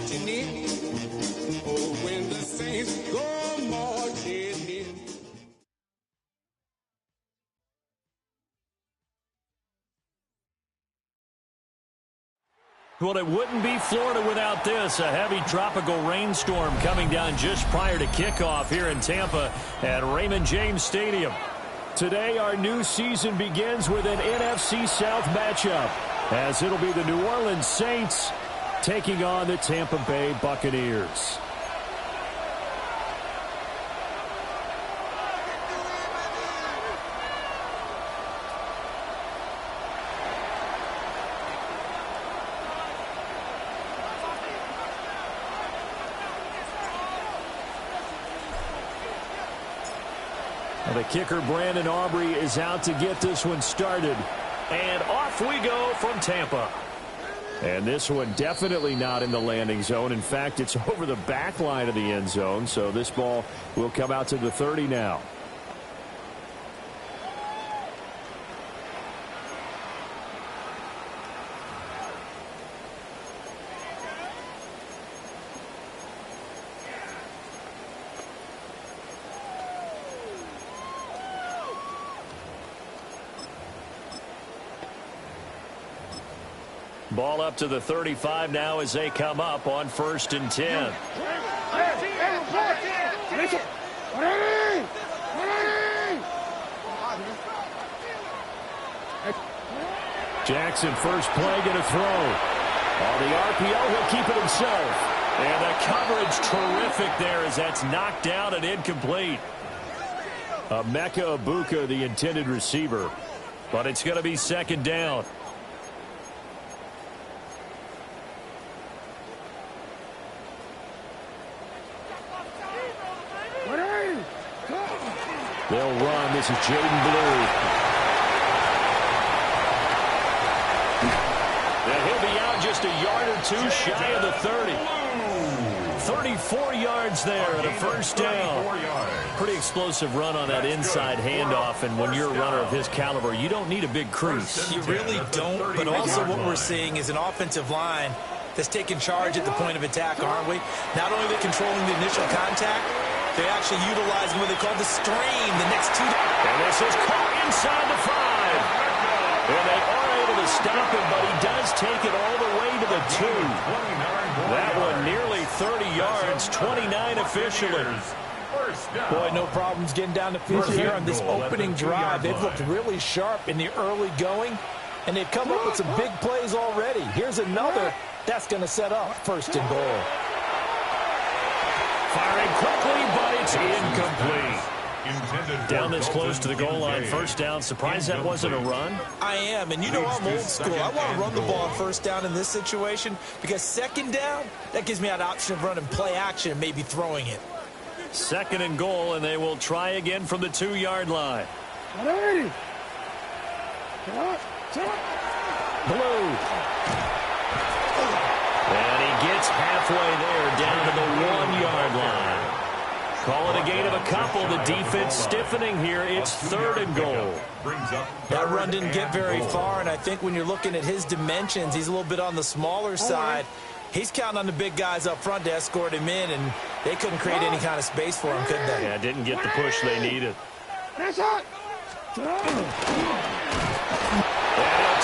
marching in. Oh, when the saints go marching in. Well, it wouldn't be Florida without this. A heavy tropical rainstorm coming down just prior to kickoff here in Tampa at Raymond James Stadium. Today, our new season begins with an NFC South matchup, as it'll be the New Orleans Saints taking on the Tampa Bay Buccaneers. The kicker, Brandon Aubrey, is out to get this one started. And off we go from Tampa. And this one definitely not in the landing zone. In fact, it's over the back line of the end zone. So this ball will come out to the 30 now. Ball up to the 35 now as they come up on 1st and 10. Jackson first play, going to throw. On the RPO, he'll keep it himself. And the coverage terrific there as that's knocked down and incomplete. Emeka Egbuka, the intended receiver. But it's going to be 2nd down. They'll run. This is Jaden Blue. And he'll be out just a yard or two shy of the 30. 34 yards there at a 1st down. Pretty explosive run on that inside handoff, and when you're a runner of his caliber, you don't need a big crease. You really don't, but also what we're seeing is an offensive line that's taking charge at the point of attack, aren't we? Not only are they controlling the initial contact, they actually utilize what they call the stream, the next 2. And this is caught inside the 5. And they are able to stop him, but he does take it all the way to the 2. That one nearly 30 yards, 29 officially. Boy, no problems getting down the field here on this opening drive. They've looked really sharp in the early going, and they've come up with some big plays already. Here's another that's going to set up 1st and goal. Firing quickly, but it's incomplete. Down this close to the goal line, 1st down. Surprised that wasn't a run? I am, and you know I'm old school. I want to run the ball on 1st down in this situation because 2nd down, that gives me that option of running play action and maybe throwing it. 2nd and goal, and they will try again from the 2-yard line. Blue. And he gets halfway there, down to the 1-yard line. Call it a gain of a couple. The defense stiffening here. It's 3rd and goal. That run didn't get very far, and I think when you're looking at his dimensions, he's a little bit on the smaller side. He's counting on the big guys up front to escort him in, and they couldn't create any kind of space for him, could they? Yeah, didn't get the push they needed. And he'll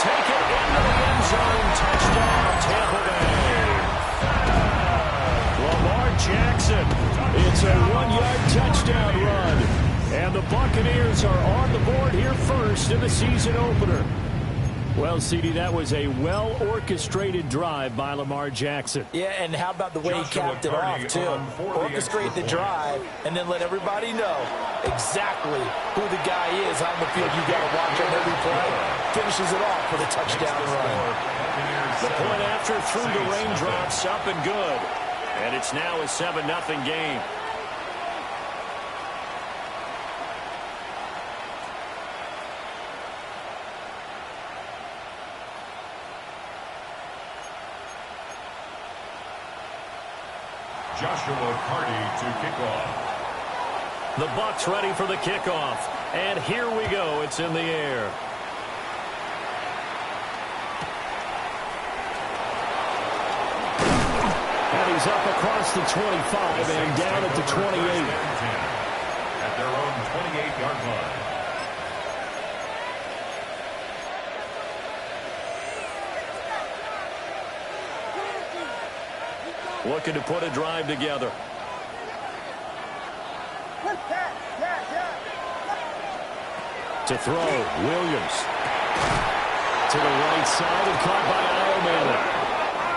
take it into the end zone. Touchdown, Tampa Bay. Lamar Jackson. It's a 1-yard touchdown run. And the Buccaneers are on the board here first in the season opener. Well, CD, that was a well-orchestrated drive by Lamar Jackson. Yeah, and how about the way he capped it off, too? Orchestrate the drive and then let everybody know exactly who the guy is on the field. You got to watch on every play. Finishes it off with a touchdown run. The point after through the raindrops, up and good. And it's now a 7-0 game. Joshua Carty to kick off. The Bucs ready for the kickoff. And here we go. It's in the air. And he he's up across the 25 and down at the 28. At their own 28-yard line. Looking to put a drive together. To throw, Williams. To the right side and caught by Iomana.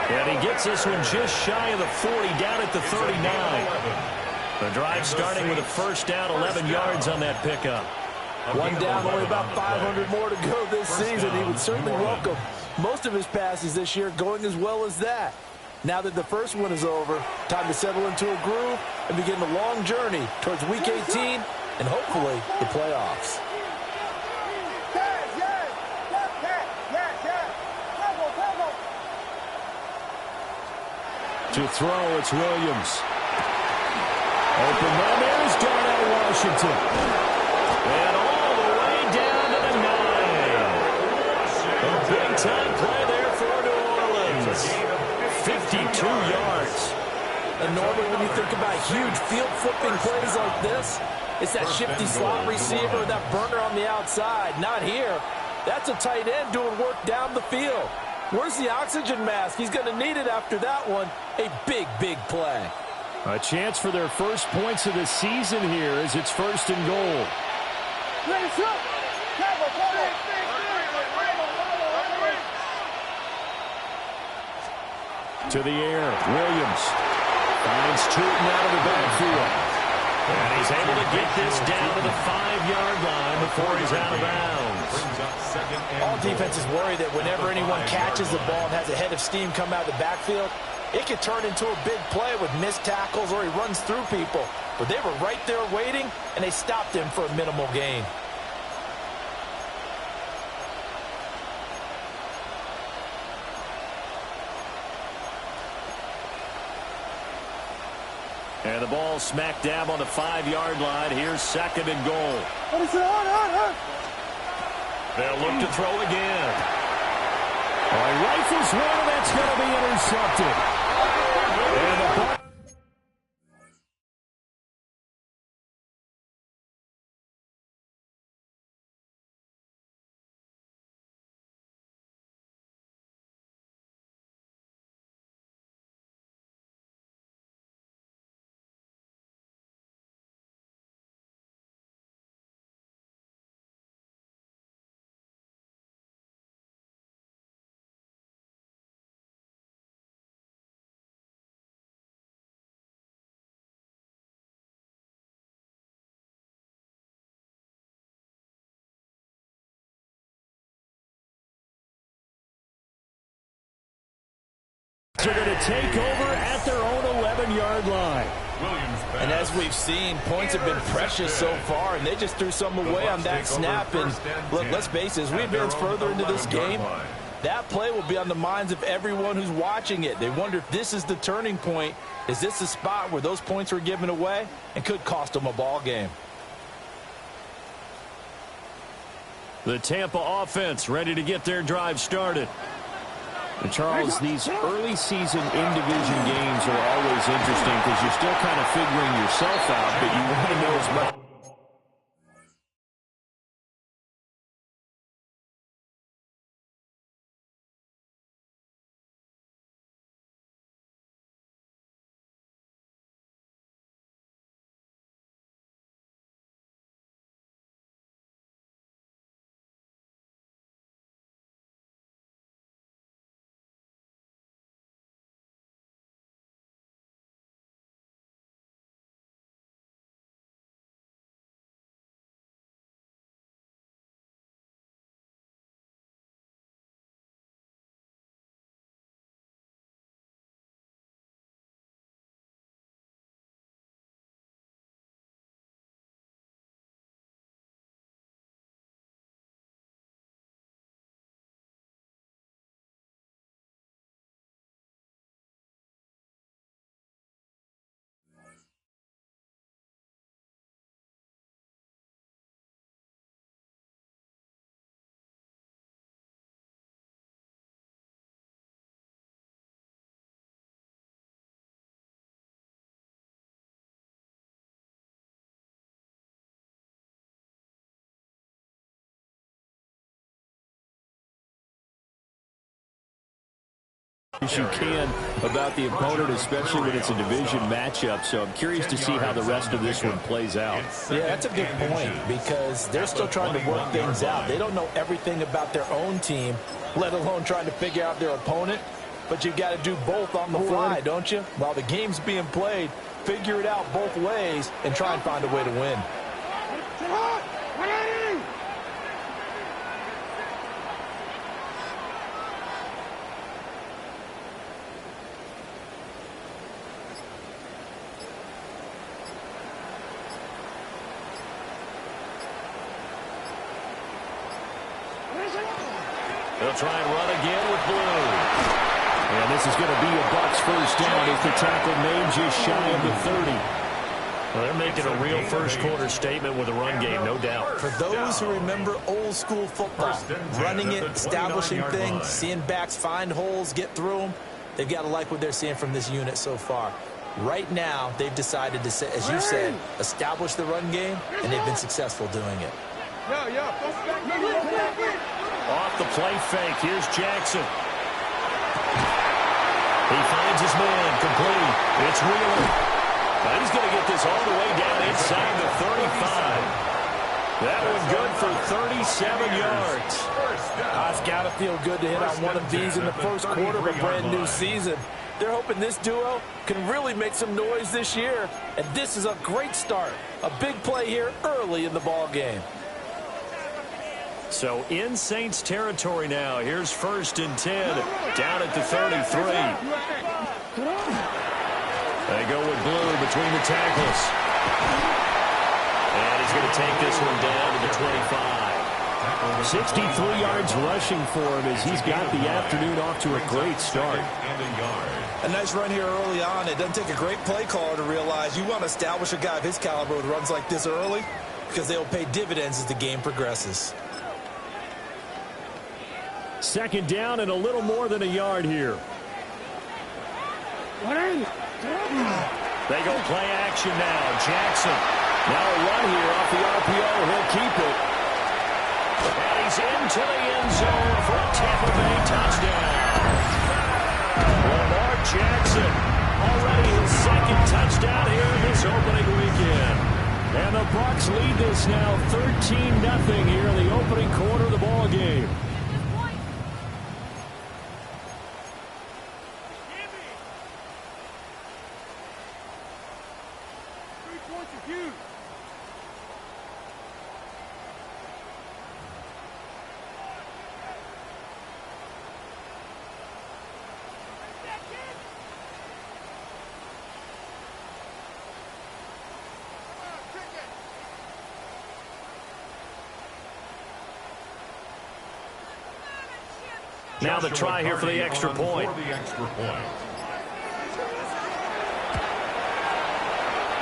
And he gets this one just shy of the 40, down at the 39. The drive starting with a first down, 11 yards on that pickup. One down, only about 500 more to go this season. He would certainly welcome most of his passes this year going as well as that. Now that the first one is over, time to settle into a groove and begin the long journey towards Week 18 and hopefully the playoffs. To throw, it's Williams. Open run, there's Darnell Washington. And all the way down to the 9. A big-time play there for New Orleans. 52 yards. And normally when you think about huge field-flipping plays like this, it's that shifty slot receiver, that burner on the outside. Not here. That's a tight end doing work down the field. Where's the oxygen mask? He's going to need it after that one. A big, big play. A chance for their first points of the season here as it's first and goal. To the air, Williams finds Tootin out of the backfield. And he's able to get this down to the 5-yard line before he's out of bounds. All defenses worry that whenever anyone catches the ball and has a head of steam come out of the backfield, it could turn into a big play with missed tackles or he runs through people. But they were right there waiting, and they stopped him for a minimal gain. And the ball smack dab on the 5-yard line. Here's second and goal. They'll look to throw again. Rifles one, and that's going to be intercepted. And the ball are going to take over at their own 11-yard line. And as we've seen, points have been precious so far, and they just threw some away on that snap. And look, let's face it, as we advance further into this game, that play will be on the minds of everyone who's watching it. They wonder if this is the turning point. Is this the spot where those points were given away and could cost them a ball game? The Tampa offense ready to get their drive started. And Charles, these early season in-division games are always interesting because you're still kind of figuring yourself out, but you want to know as much as you can about the opponent, especially when it's a division matchup. So I'm curious to see how the rest of this one plays out. Yeah, that's a good point because they're still trying to work things out. They don't know everything about their own team, let alone trying to figure out their opponent. But you've got to do both on the fly, don't you? While the game's being played, figure it out both ways and try and find a way to win. They'll try and run again with Blue. And this is going to be a Bucs first down as the tackle made just shy of the 30. Well, they're making a real first-quarter statement with a run game, no doubt. For those who remember old-school football, running it, establishing things, seeing backs find holes, get through them, they've got to like what they're seeing from this unit so far. Right now, they've decided to, as you said, establish the run game, and they've been successful doing it. Off the play fake. Here's Jackson. He finds his man. Complete. It's Wheeler. And he's going to get this all the way down inside the 35. That one good for 37 yards. It's got to feel good to hit on one of these in the first quarter of a brand-new season. They're hoping this duo can really make some noise this year. And this is a great start. A big play here early in the ball game. So in Saints territory now. Here's 1st and 10 down at the 33. They go with Blue between the tackles. And he's going to take this one down to the 25. 63 yards rushing for him as he's got the afternoon off to a great start. A nice run here early on. It doesn't take a great play caller to realize you want to establish a guy of his caliber who runs like this early because they'll pay dividends as the game progresses. 2nd down and a little more than a yard here. They go play action now. Jackson. Now a run here off the RPO. He'll keep it. And he's into the end zone for a Tampa Bay touchdown. Lamar Jackson already his 2nd touchdown here in this opening weekend. And the Bucs lead this now 13-0 here in the opening quarter of the ball game. Now the try here for the extra point.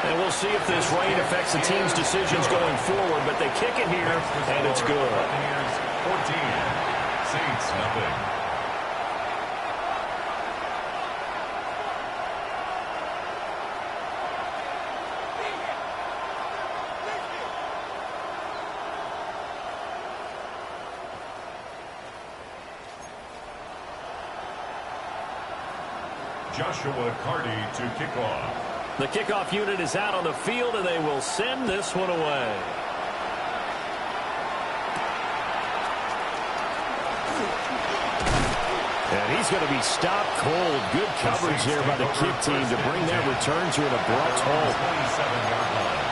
And we'll see if this rain affects the team's decisions going forward, but they kick it here, and it's good. 14, Saints nothing. Joshua Carty to kick off. The kickoff unit is out on the field, and they will send this one away. And he's going to be stopped cold. Good coverage there by the kick team to bring that return to an abrupt halt. 27-yard line.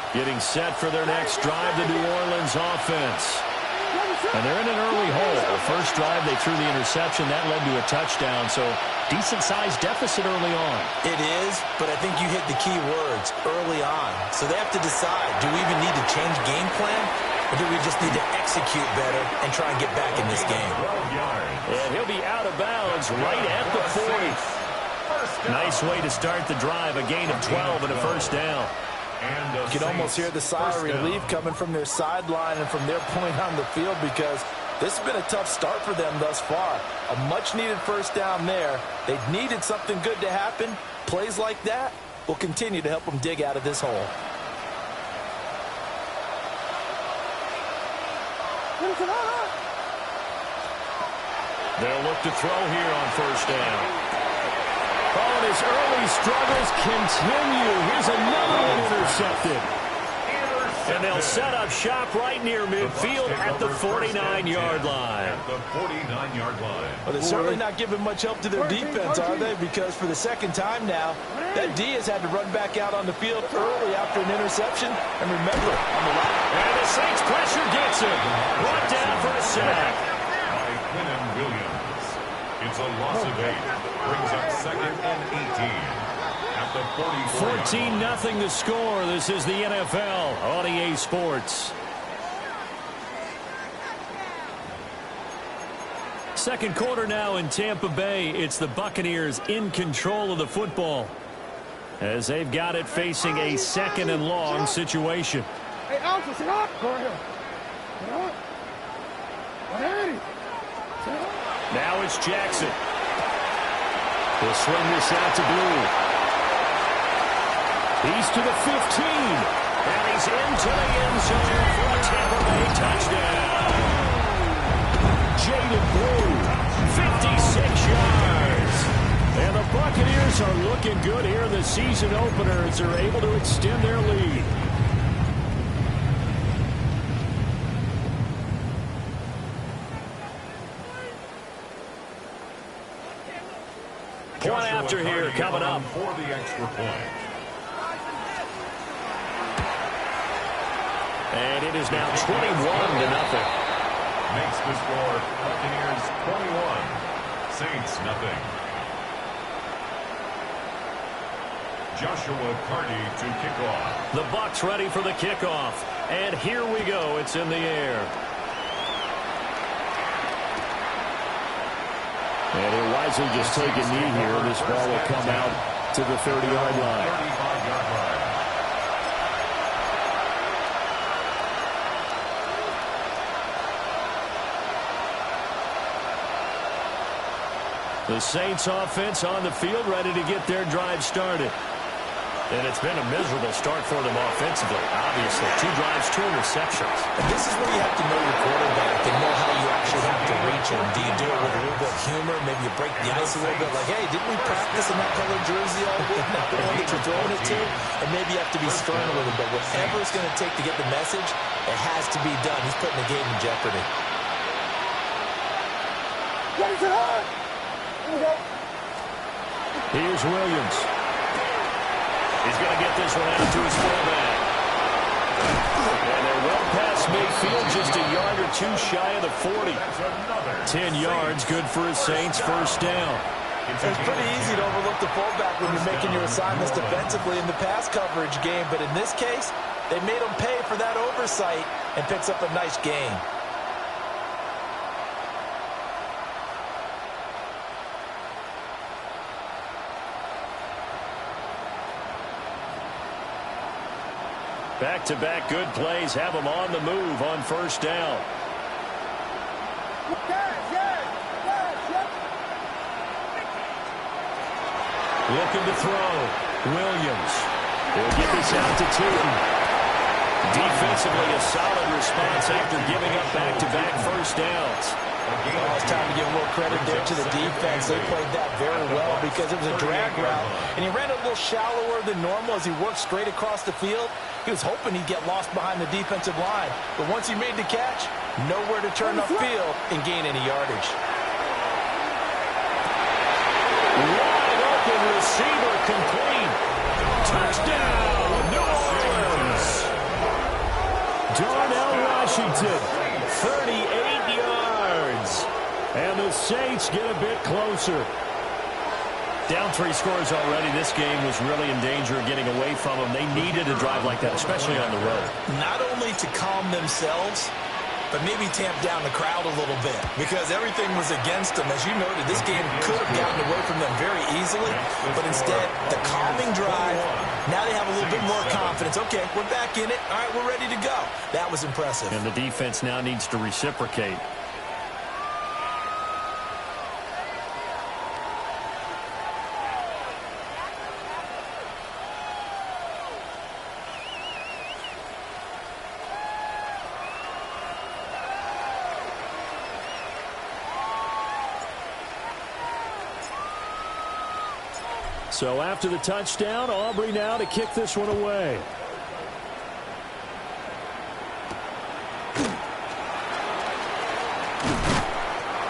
Getting set for their next drive, the New Orleans offense. And they're in an early hole. The first drive, they threw the interception. That led to a touchdown, so decent-sized deficit early on. It is, but I think you hit the key words, early on. So they have to decide, do we even need to change game plan, or do we just need to execute better and try and get back in this game? And he'll be out of bounds right at the 40. Nice way to start the drive, a gain of 12 and a first down. You can almost hear the sigh of relief coming from their sideline and from their point on the field because This has been a tough start for them thus far. A much-needed first down there. They've needed something good to happen. Plays like that will continue to help them dig out of this hole. They'll look to throw here on first down. Oh, and his early struggles continue. Here's another one intercepted. And they'll set up shop right near midfield at the 49-yard line. At the 49-yard line. Well, they're certainly not giving much help to their defense, are they? Because for the second time now, that D has had to run back out on the field early after an interception. And remember, on the line. And the Saints pressure gets him. Brought down for a sack. By Quinnen Williams. It's a loss of 8. Brings up 2nd and 18. At the 14-0 the score. This is the NFL on EA Sports. Second quarter now in Tampa Bay. It's the Buccaneers in control of the football as they've got it facing a 2nd and long situation. Hey, Alpha, sit up. Go ahead. Now it's Jackson. He'll swing this out to Blue. He's to the 15. And he's into the end zone for a Tampa Bay touchdown. Jaden Blue, 56 yards. And the Buccaneers are looking good here in the season opener as they're able to extend their lead. Point after here coming up. For the extra point. And it is now 21-0. Makes the score Buccaneers 21, Saints nothing. Joshua Carty to kick off. The Bucs ready for the kickoff. And here we go. It's in the air. And he'll wisely just take a knee here. This ball will come out to the 30-yard line. 35-yard line. The Saints offense on the field ready to get their drive started. And it's been a miserable start for them offensively, obviously. 2 drives, 2 interceptions. And this is where you have to know your quarterback and know how you actually have to reach him. Do you do it with a little bit of humor? Maybe you break the ice a little bit like, hey, didn't we practice in that colored jersey all week? Not the one that you're throwing it to? And maybe you have to be stern a little bit. Whatever it's going to take to get the message, it has to be done. He's putting the game in jeopardy. Here's Williams. He's going to get this one out to his fullback. And they're well past midfield, just a yard or 2 shy of the 40. 10 yards, good for a Saints first down. It's pretty easy to overlook the fullback when you're making your assignments defensively in the pass coverage game. But in this case, they made him pay for that oversight and picks up a nice gain. Back-to-back good plays have them on the move on first down. Looking to throw. Williams. He'll get this out to Tootin. Defensively, a solid response after giving up back-to-back first downs. Well, it's time to give a little credit there to the defense. They played that very well because it was a drag route, and he ran a little shallower than normal as he worked straight across the field. He was hoping he'd get lost behind the defensive line, but once he made the catch, nowhere to turn upfield and gain any yardage. Wide open receiver complete. Touchdown, New Orleans. Darnell Washington, 38 yards. And the Saints get a bit closer. Down 3 scores already. This game was really in danger of getting away from them. They needed a drive like that, especially on the road. Not only to calm themselves, but maybe tamp down the crowd a little bit because everything was against them. As you noted, this game could have gotten away from them very easily, but instead, the calming drive, now they have a little bit more confidence. Okay, we're back in it. All right, we're ready to go. That was impressive. And the defense now needs to reciprocate. So after the touchdown, Aubrey now to kick this one away.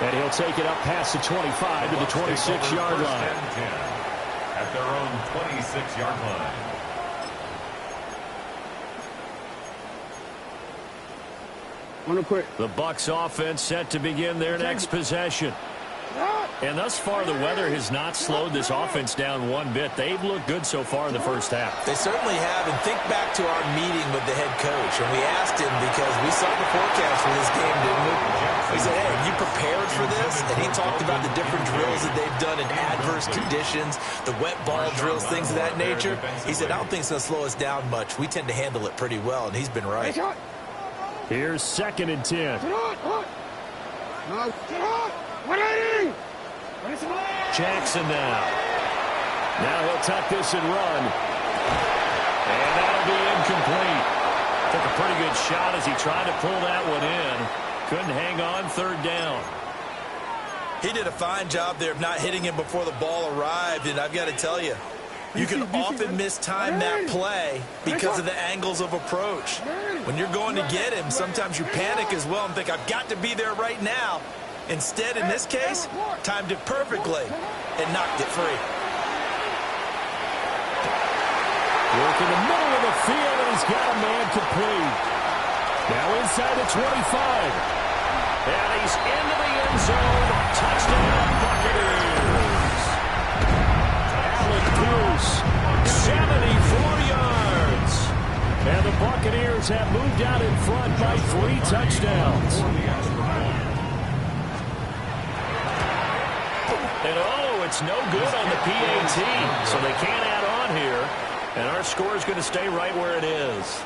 And he'll take it up past the 25 to the 26-yard line. At their own 26-yard line. The Bucs offense set to begin their next possession. And thus far, the weather has not slowed this offense down one bit. They've looked good so far in the first half. They certainly have. And think back to our meeting with the head coach. And we asked him because we saw the forecast for this game, didn't we? We said, hey, are you prepared for this? And he talked about the different drills that they've done in adverse conditions, the wet ball drills, things of that nature. He said, I don't think it's going to slow us down much. We tend to handle it pretty well, and he's been right. Here's 2nd and 10. Jackson now. Now he'll tuck this and run. And that'll be incomplete. Took a pretty good shot as he tried to pull that one in. Couldn't hang on, 3rd down. He did a fine job there of not hitting him before the ball arrived, and I've got to tell you, you can often mistime that play because of the angles of approach. When you're going to get him, sometimes you panic as well and think, I've got to be there right now. Instead, in this case, timed it perfectly and knocked it free. Work in the middle of the field, and he's got a man complete. Now inside the 25. And he's into the end zone. Touchdown, Buccaneers. Allen Pierce, 74 yards. And the Buccaneers have moved out in front by 3 touchdowns. And oh, it's no good on the PAT, so they can't add on here. And our score is going to stay right where it is.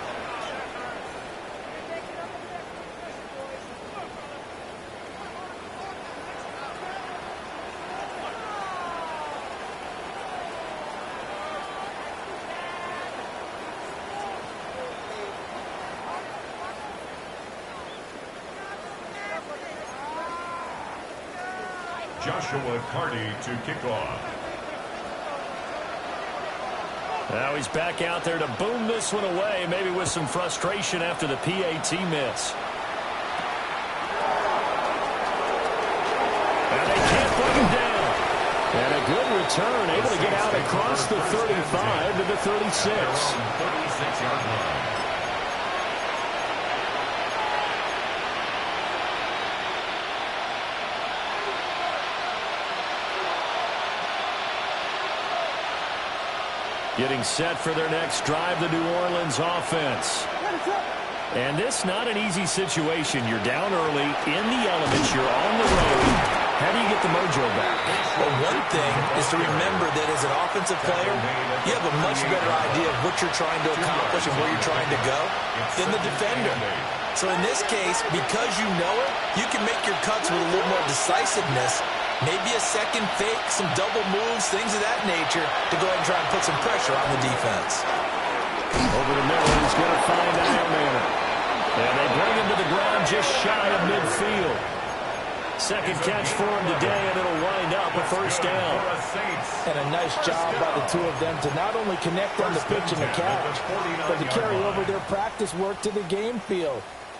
Joshua Carty to kick off. Now he's back out there to boom this one away, maybe with some frustration after the PAT miss. And they can't put him down. And a good return, able to get out across the 35 to the 36. 36-yard line. Getting set for their next drive, the New Orleans offense. And this not an easy situation. You're down early, in the elements, you're on the road. How do you get the mojo back? Well, one thing is to remember that as an offensive player, you have a much better idea of what you're trying to accomplish and where you're trying to go than the defender. So in this case, because you know it, you can make your cuts with a little more decisiveness. Maybe a second fake, some double moves, things of that nature to go ahead and try and put some pressure on the defense. Over the middle, he's going to find Ironman. And they bring him to the ground just shy of midfield. Second catch for him today, and it'll wind up a 1st down. And a nice job by the two of them to not only connect on the pitch and the catch, but to carry over their practice work to the game field.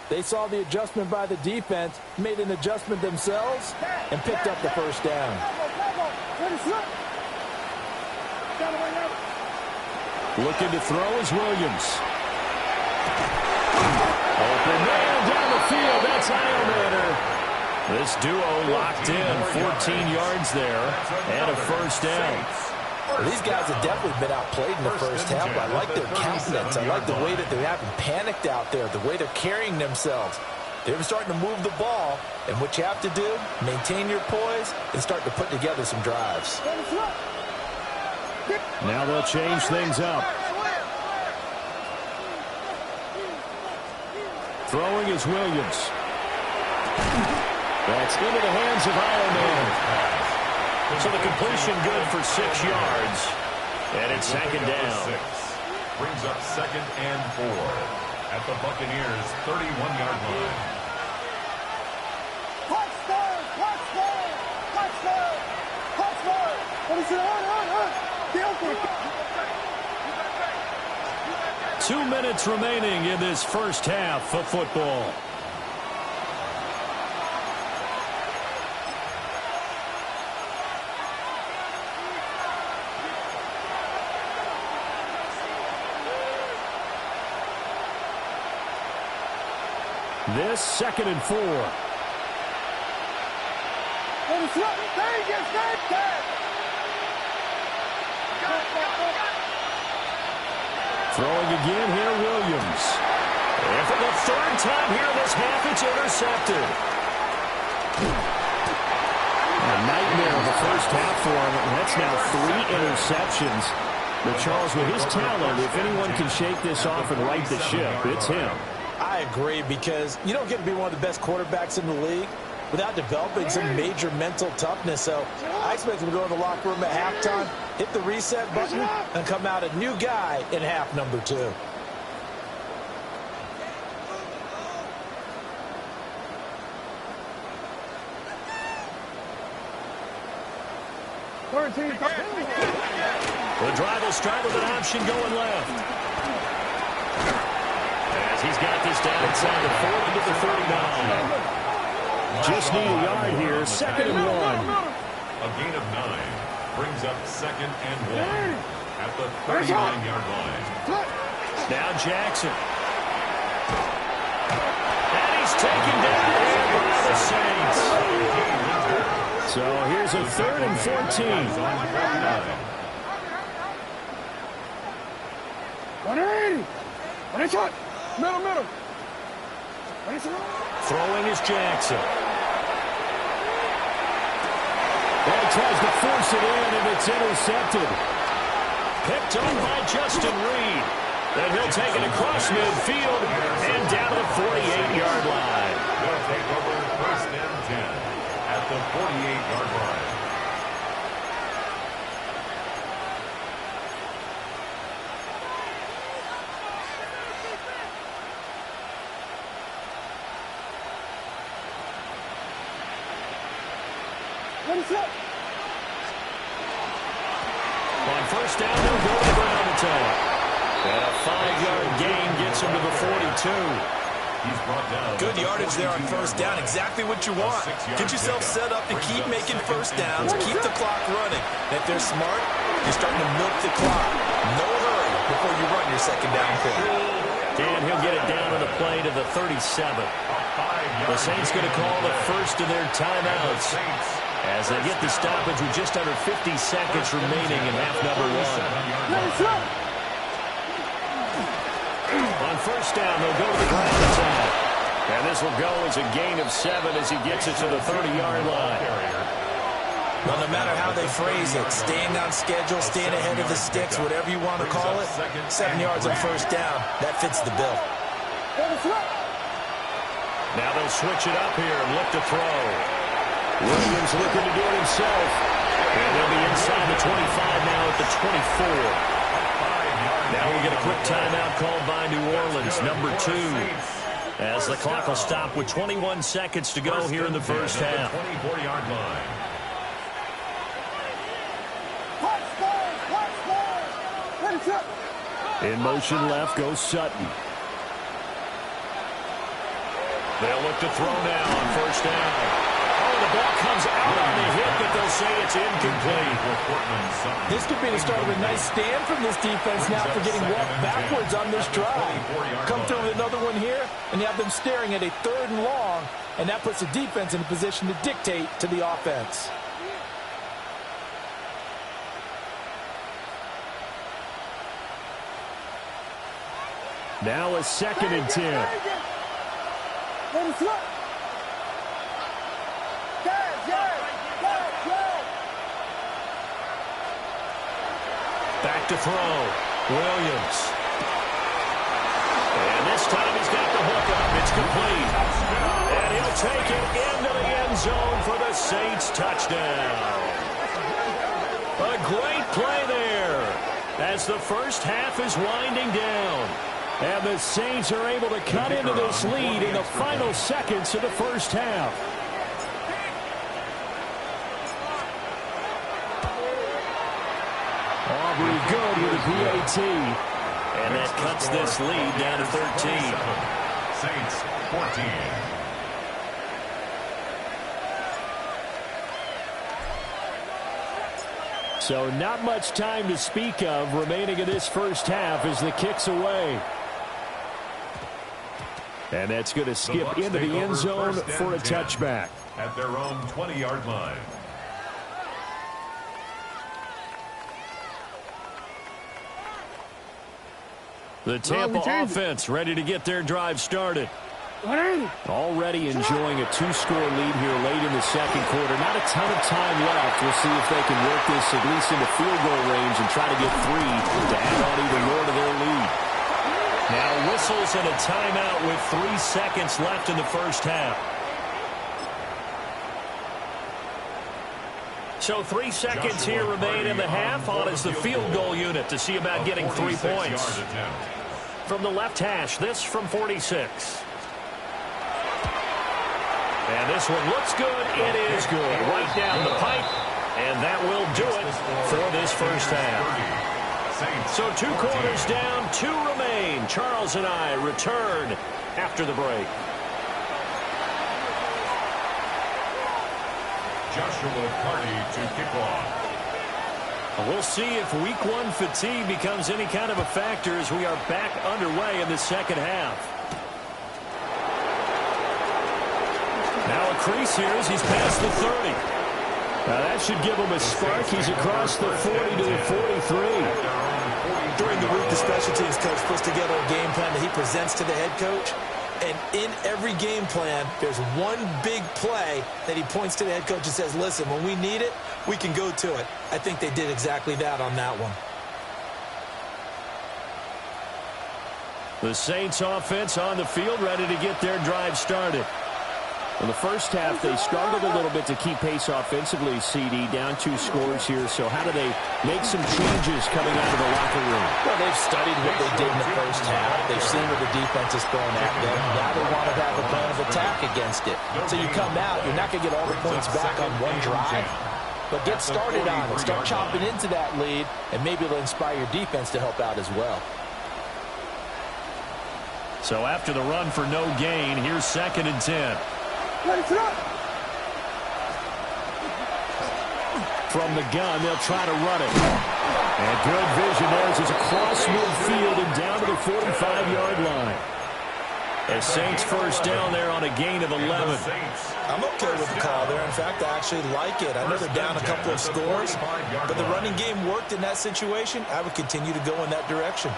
They saw the adjustment by the defense, made an adjustment themselves, and picked up the 1st down. Looking to throw is Williams. Open man down the field. That's Ironman. This duo locked in, 14 yards there, and a 1st down. Well, these guys have definitely been outplayed in the first half, but I like their countenance. I like the way that they haven't panicked out there, the way they're carrying themselves. They're starting to move the ball, and what you have to do, maintain your poise and start to put together some drives. Now they'll change things up. Throwing is Williams. That's into the hands of Ironman. So the completion good for 6 yards. And it's 2nd down. Brings up 2nd and 4 at the Buccaneers' 31-yard line. Touchdown! Touchdown! Touchdown! Touchdown! 2 minutes remaining in this first half of football. This 2nd and 4. Throwing again here, Williams. And for the 3rd time here in this half, it's intercepted. A nightmare of the first half for him. And that's now 3 interceptions. But Charles, with his talent, if anyone can shake this off and right the ship, it's him. I agree, because you don't get to be one of the best quarterbacks in the league without developing some major mental toughness. So I expect him to go in the locker room at halftime, hit the reset button, and come out a new guy in half number 2. The drive will start with an option going left. As he's got this down inside the 40 to the 39. Just need a yard here, 2nd and 1. A gain of 9 brings up 2nd and 1 at the 39-yard line. Now Jackson. And he's taken down here by the Saints. So here's a 3rd and 14. 180. Ready, shot. Middle. Throwing is Jackson. Ball tries to force it in, and it's intercepted. Picked up by Justin Reed. Then he'll take it across midfield and down to the 48-yard line. They'll take over 1st and 10 at the 48-yard line. On 1st down, they'll go to the ground attack. And a 5-yard gain gets him to the 42. He's brought down. Good yardage there on 1st down. Exactly what you want. Get yourself set up to keep making 1st downs. Keep the clock running. And if they're smart, you're starting to milk the clock. No hurry before you run your 2nd down pick. And he'll get it down on the play to the 37. The Saints going to call the first of their timeouts as they get the stoppage with just under 50 seconds remaining in half number 1. On 1st down, they'll go to the ground attack. And this will go as a gain of 7 as he gets it to the 30-yard line. Well, no matter how they phrase it, staying on schedule, staying ahead of the sticks, whatever you want to call it, 7 yards on 1st down, that fits the bill. Now they'll switch it up here and look to throw. Williams looking to do it himself. And they'll be inside the 25 now at the 24. Now we get a quick timeout called by New Orleans, number 2. As the clock will stop with 21 seconds to go here in the first half. 24-yard line. In motion left goes Sutton. They'll look to throw now on 1st down. Oh, the ball comes out on the hit, but they'll say it's incomplete. This could be the start of a nice stand from this defense now for getting walked backwards on this drive. Come through with another one here, and you have them staring at a 3rd and long, and that puts the defense in a position to dictate to the offense. Now a 2nd and 10. Back to throw. Williams. And this time he's got the hook up. It's complete. And he'll take it into the end zone for the Saints touchdown. A great play there as the first half is winding down. And the Saints are able to cut into this lead in the final seconds of the first half. Aubrey good with a PAT. And that cuts this lead down to 13. Saints 14. So not much time to speak of remaining in this first half as the kick's away. And that's going to skip into the end zone for a touchback. At their own 20-yard line. The Tampa offense ready to get their drive started. Already enjoying a 2-score lead here late in the second quarter. Not a ton of time left. We'll see if they can work this at least into field goal range and try to get 3 to add on even more to their lead. Now whistles and a timeout with 3 seconds left in the first half. So 3 seconds here remain in the half. On is the field goal unit to see about getting 3 points. From the left hash, this from 46. And this one looks good. It is good. Right down the pipe. And that will do it for this first half. So 2 quarters down, 2 remain. Charles and I return after the break. Joshua Carty to kick off. We'll see if week 1 fatigue becomes any kind of a factor as we are back underway in the second half. Now a crease here as he's past the 30. Now that should give him a spark. He's across the 40 to the 43. During the week, the special teams coach puts together a game plan that he presents to the head coach. And in every game plan, there's one big play that he points to the head coach and says, listen, when we need it, we can go to it. I think they did exactly that on that one. The Saints offense on the field ready to get their drive started. In the first half, they struggled a little bit to keep pace offensively, CD, down 2 scores here. So how do they make some changes coming out of the locker room? Well, they've studied what they did in the first half. They've seen what the defense is throwing at them. Now they want to have a plan of attack against it. So you come out, you're not going to get all the points back on one drive. But get started on it. Start chopping into that lead, and maybe it'll inspire your defense to help out as well. So after the run for no gain, here's 2nd and 10. From the gun, they'll try to run it. And good vision there as it's across midfield and down to the 45-yard line. As Saints first down there on a gain of 11. I'm okay with the call there. In fact, I actually like it. I know they're down a couple of scores, but the running game worked in that situation. I would continue to go in that direction.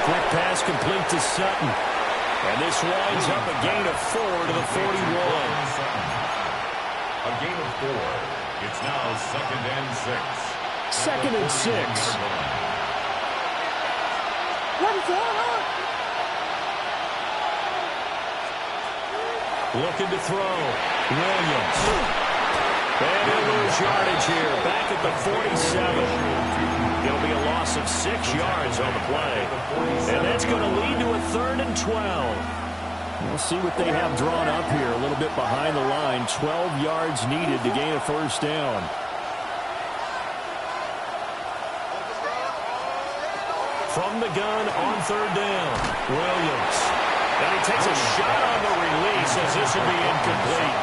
Quick pass complete to Sutton. And this winds up a gain of 4 to the 41. A gain of 4. It's now 2nd and 6. 2nd and 6. Looking to throw. Williams. And he'll lose yardage here. Back at the 47. It'll be a loss of 6 yards on the play. And that's going to lead to a 3rd and 12. We'll see what they have drawn up here. A little bit behind the line. 12 yards needed to gain a first down. From the gun on 3rd down. Williams. And he takes a shot on the release as this will be incomplete.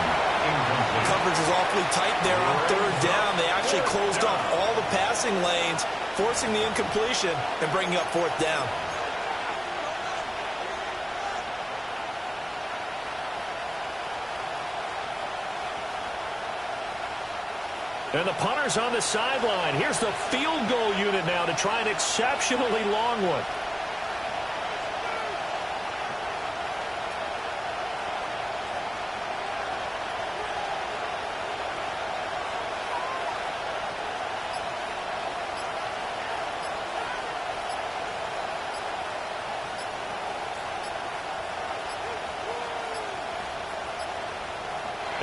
Coverage is awfully tight there on 3rd down. They actually closed off all the passing lanes, forcing the incompletion and bringing up 4th down. And the punter's on the sideline. Here's the field goal unit now to try an exceptionally long one.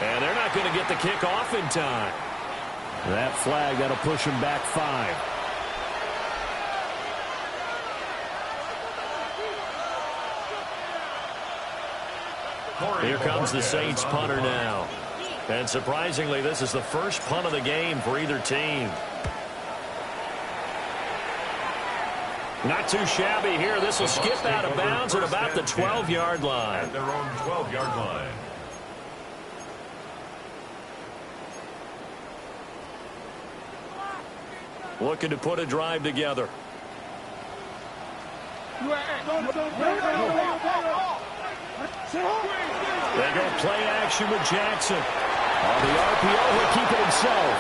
And they're not going to get the kick off in time. That flag, that'll push him back 5. Here comes the Saints punter now. And surprisingly, this is the first punt of the game for either team. Not too shabby here. This will skip out of bounds at about the 12-yard line. At their own 12-yard line. Looking to put a drive together. They go play action with Jackson. On the RPO, he'll keep it himself.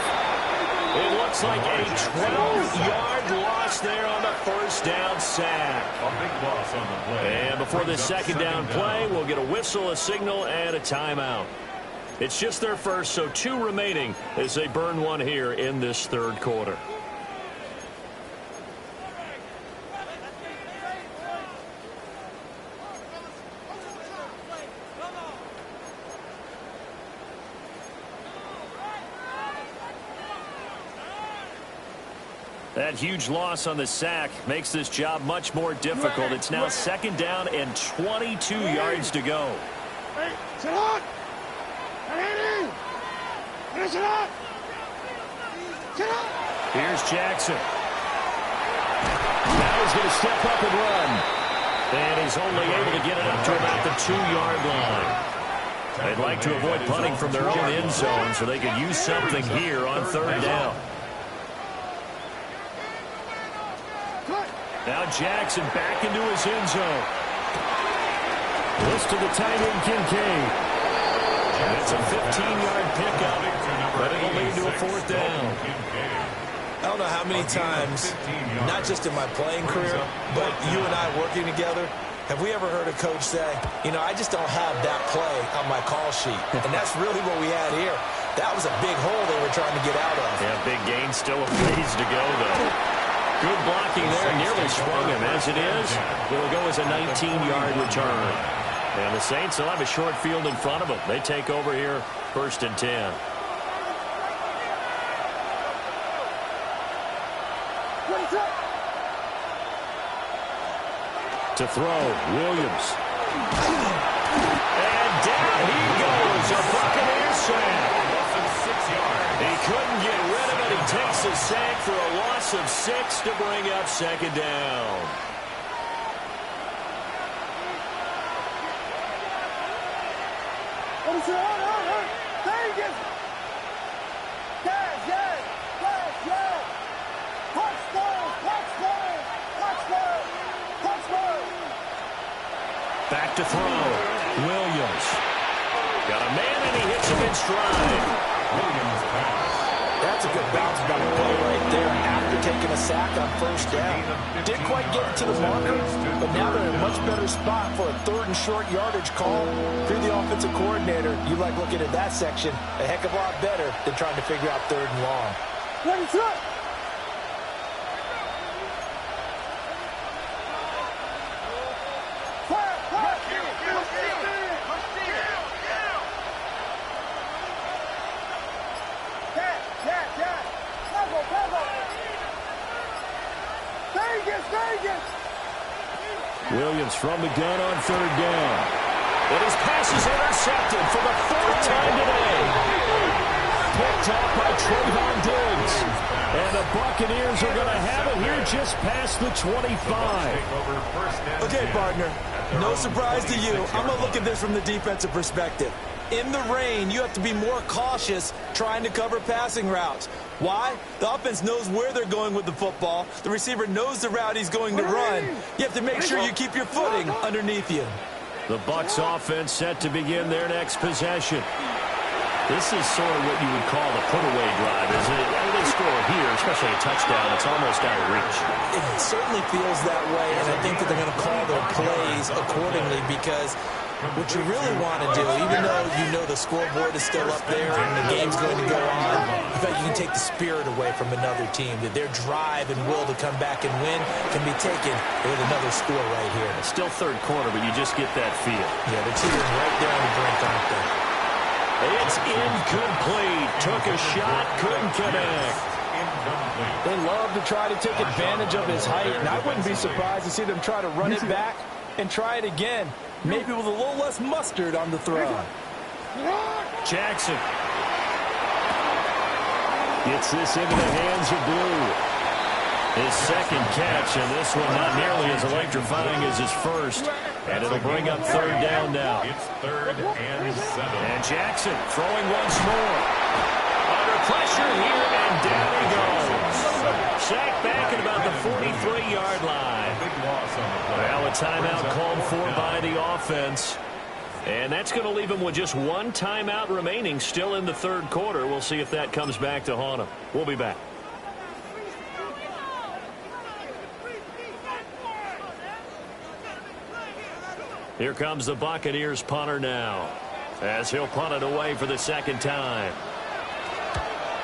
It looks like a 12-yard loss there on the first down sack. A big loss on the play. And before the second down play, we'll get a whistle, a signal, and a timeout. It's just their first, so 2 remaining as they burn one here in this third quarter. That huge loss on the sack makes this job much more difficult. It's now second down and 22 yards to go. Here's Jackson. Now he's going to step up and run. And he's only able to get it up to about the 2-yard line. They'd like to avoid punting from their own end zone so they could use something here on third down. Now Jackson back into his end zone. This to the tight end, Kincaid. It's a 15-yard pickup, but it'll lead to a fourth down. I don't know how many times, not just in my playing career, but you and I working together, have we ever heard a coach say, you know, I just don't have that play on my call sheet. And that's really what we had here. That was a big hole they were trying to get out of. Yeah, big gain, still a ways to go, though. Good blocking there, nearly swung him. As it is, it'll go as a 19-yard return. And the Saints will have a short field in front of them. They take over here, 1st and 10. To throw, Williams. And down he goes, a Buccaneers sack. He couldn't get rid of it. He takes a sack for a loss of 6 to bring up second down. Back to throw. Williams. Got a man and he hits him in stride. Williams pass. That's a good bounce back play right there after taking a sack on first down. Didn't quite get it to the marker, but now they're in a much better spot for a 3rd and short yardage call. If you're the offensive coordinator, you like looking at that section a heck of a lot better than trying to figure out 3rd and long. Williams from the gun on 3rd down. And his pass is intercepted for the 4th time today. Picked up by Trayvon Diggs. And the Buccaneers are going to have it here just past the 25. Okay, partner, no surprise to you. I'm going to look at this from the defensive perspective. In the rain, you have to be more cautious trying to cover passing routes. Why? The offense knows where they're going with the football. The receiver knows the route he's going to run. You have to make sure you keep your footing underneath you. The Bucs offense set to begin their next possession. This is sort of what you would call the put-away drive, isn't it? I mean, they score here, especially a touchdown. It's almost out of reach. It certainly feels that way, and I think that they're going to call their plays accordingly because what you really want to do, even though you know the scoreboard is still up there and the game's going to go on, in fact, you can take the spirit away from another team, that their drive and will to come back and win can be taken with another score right here. It's still 3rd quarter, but you just get that feel. Yeah, they're teetering right there on the brink, aren't they? It's incomplete. Took a shot, couldn't connect. They love to try to take advantage of his height, and I wouldn't be surprised to see them try to run it back and try it again, maybe with a little less mustard on the throw. Jackson Gets this into the hands of Blue. His second catch, and this one not nearly as electrifying as his first. And it'll bring up third down now. It's 3rd and 7. And Jackson throwing once more. Under pressure here, and down he goes. Sacked back at about the 43-yard line. Big loss on the play. Well, a timeout called for by the offense. And that's going to leave him with just one timeout remaining still in the third quarter. We'll see if that comes back to haunt him. We'll be back. Here comes the Buccaneers punter now, as he'll punt it away for the second time.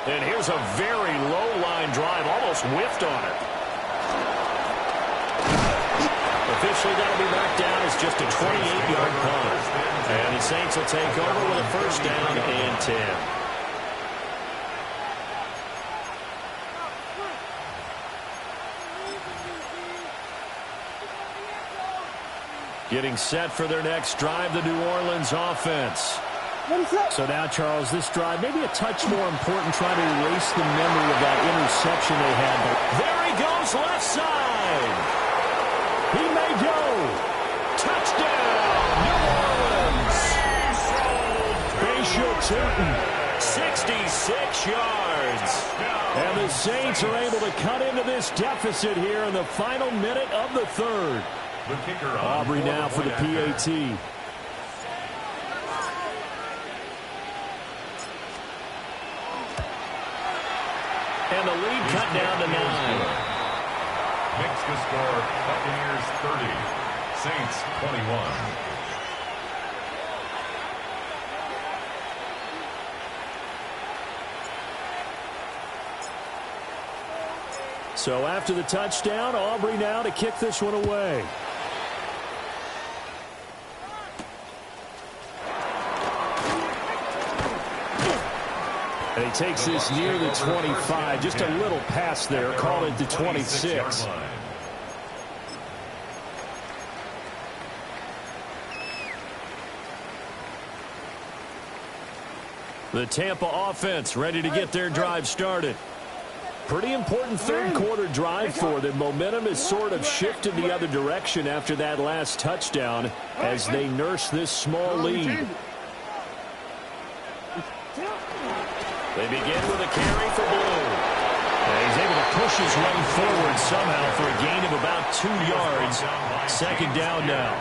And here's a very low-line drive, almost whiffed on it. Officially, that'll be marked down as just a 28-yard punt. And the Saints will take over with a first down and 10. Getting set for their next drive, the New Orleans offense. So now, Charles, this drive maybe a touch more important, trying to erase the memory of that interception they had. But there he goes, left side. He may go. Touchdown, New Orleans. Bashal Turton, 66 yards. And the Saints are able to cut into this deficit here in the final minute of the third. The kicker on Aubrey now for the PAT. And the lead cut down to 9. Makes the score Buccaneers 30, Saints 21. So after the touchdown, Aubrey now to kick this one away. And he takes this near the 25. Just a little pass there. Call it the 26. The Tampa offense ready to get their drive started. Pretty important third quarter drive for them. Momentum has sort of shifted the other direction after that last touchdown as they nurse this small lead. They begin with a carry for Blue. And he's able to push his way forward somehow for a gain of about 2 yards. Second down now.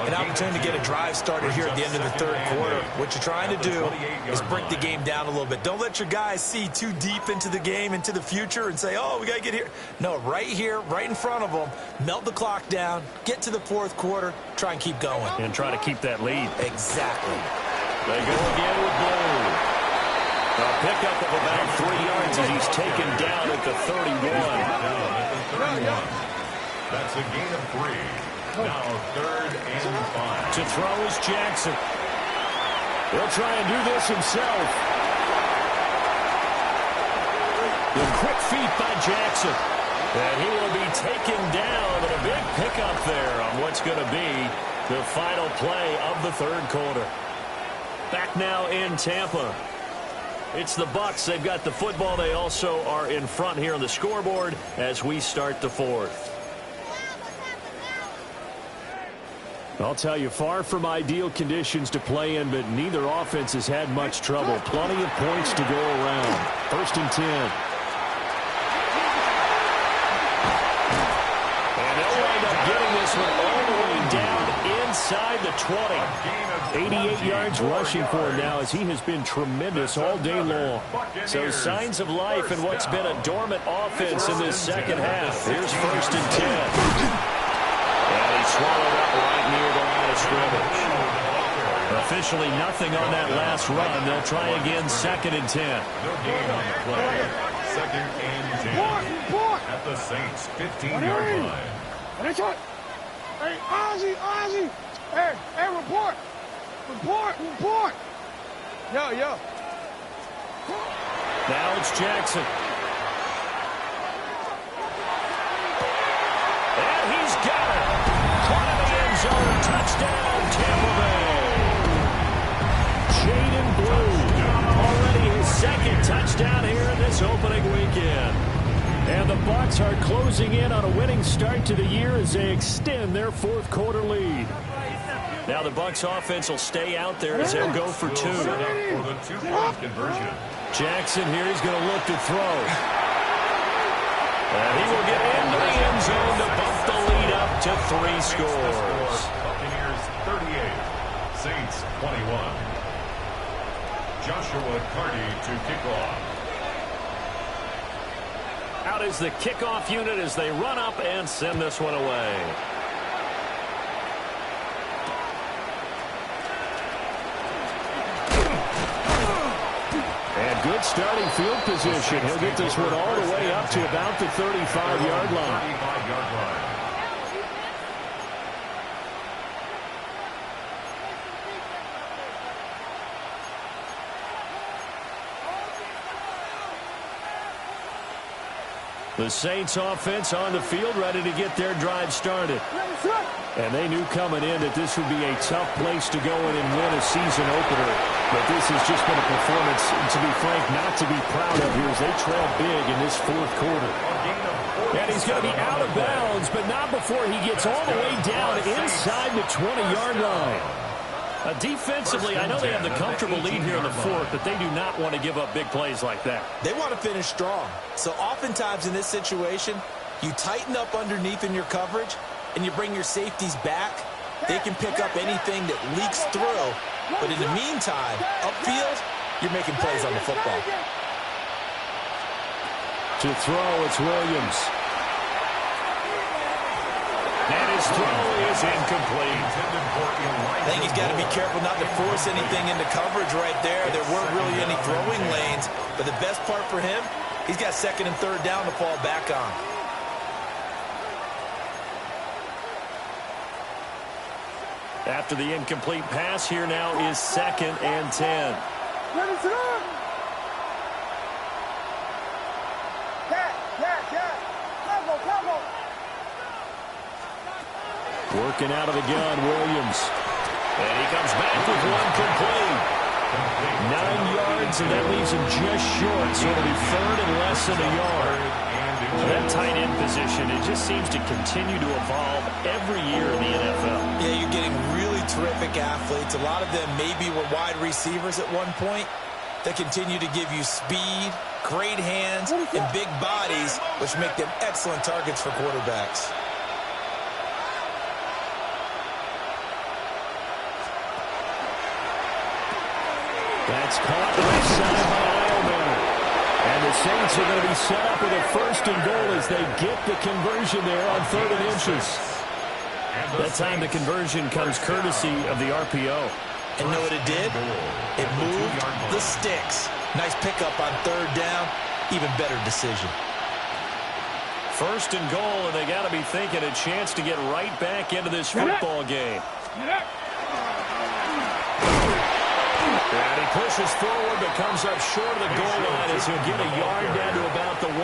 An opportunity to get a drive started here at the end of the third quarter. What you're trying to do is break the game down a little bit. Don't let your guys see too deep into the game, into the future, and say, oh, we got to get here. No, right here, right in front of them, melt the clock down, get to the fourth quarter, try and keep going. And try to keep that lead. Exactly. They go again with Blue. A pickup of about 3 yards as he's taken down at the 31. That's a gain of 3. Now 3rd and 5. To throw is Jackson. He'll try and do this himself. The quick feet by Jackson. And he will be taken down, and a big pickup there on what's going to be the final play of the third quarter. Back now in Tampa. It's the Bucs. They've got the football. They also are in front here on the scoreboard as we start the fourth. I'll tell you, far from ideal conditions to play in, but neither offense has had much trouble. Plenty of points to go around. 1st and 10. And they'll wind up getting this one all the way down inside the 20. 88 yards rushing for him now as he has been tremendous all day long. So signs of life in what's been a dormant offense in this second half. Here's 1st and 10. And he swallowed up right near the line of scrimmage. Officially nothing on that last run. They'll try again 2nd and 10. No gain on the play. 2nd and 10. At the Saints' 15-yard line. Hey, Ozzy. Hey, report. Yo. Now it's Jackson. And he's got it. Caught in the end zone. Touchdown, Tampa Bay. Jaden Blue. Already his second touchdown down here in this opening weekend. And the Bucs are closing in on a winning start to the year as they extend their fourth quarter lead. Now the Bucs offense will stay out there as they'll go for two. For the two-point conversion. Jackson here is going to look to throw. And he will get into the end zone to bump the lead up to 3 scores. Buccaneers 38, Saints 21. Joshua Carty to kick off. Out is the kickoff unit as they run up and send this one away. And good starting field position. He'll get this one all the way up to about the 35-yard line. The Saints offense on the field ready to get their drive started. And they knew coming in that this would be a tough place to go in and win a season opener. But this has just been a performance, to be frank, not to be proud of here as they trail big in this fourth quarter. And he's going to be out of bounds, but not before he gets all the way down inside the 20-yard line. Defensively, I know they have the comfortable lead here in the fourth, but they do not want to give up big plays like that. They want to finish strong. So oftentimes in this situation, you tighten up underneath in your coverage, and you bring your safeties back. They can pick up anything that leaks through. But in the meantime, upfield, you're making plays on the football. To throw, it's Williams. And his throw is incomplete. I think he's got to be careful not to force anything into coverage right there. There weren't really any throwing lanes. But the best part for him, he's got second and third down to fall back on. After the incomplete pass, here now is 2nd and 10. Working out of the gun, Williams. And he comes back with one complete. 9 yards, and that leaves him just short. So it'll be third and less than a yard. That tight end position, it just seems to continue to evolve every year in the NFL. Yeah, you're getting really terrific athletes. A lot of them maybe were wide receivers at one point. They continue to give you speed, great hands, and big bodies, which make them excellent targets for quarterbacks. That's caught right side by Eilman. And the Saints are going to be set up with a 1st and goal as they get the conversion there on 3rd and inches. That time the conversion comes courtesy of the RPO. And know what it did? It moved the sticks. Nice pickup on 3rd down. Even better decision. 1st and goal, and they got to be thinking a chance to get right back into this football game. And he pushes forward, but comes up short of the goal line as he'll get a yard down to about the 1.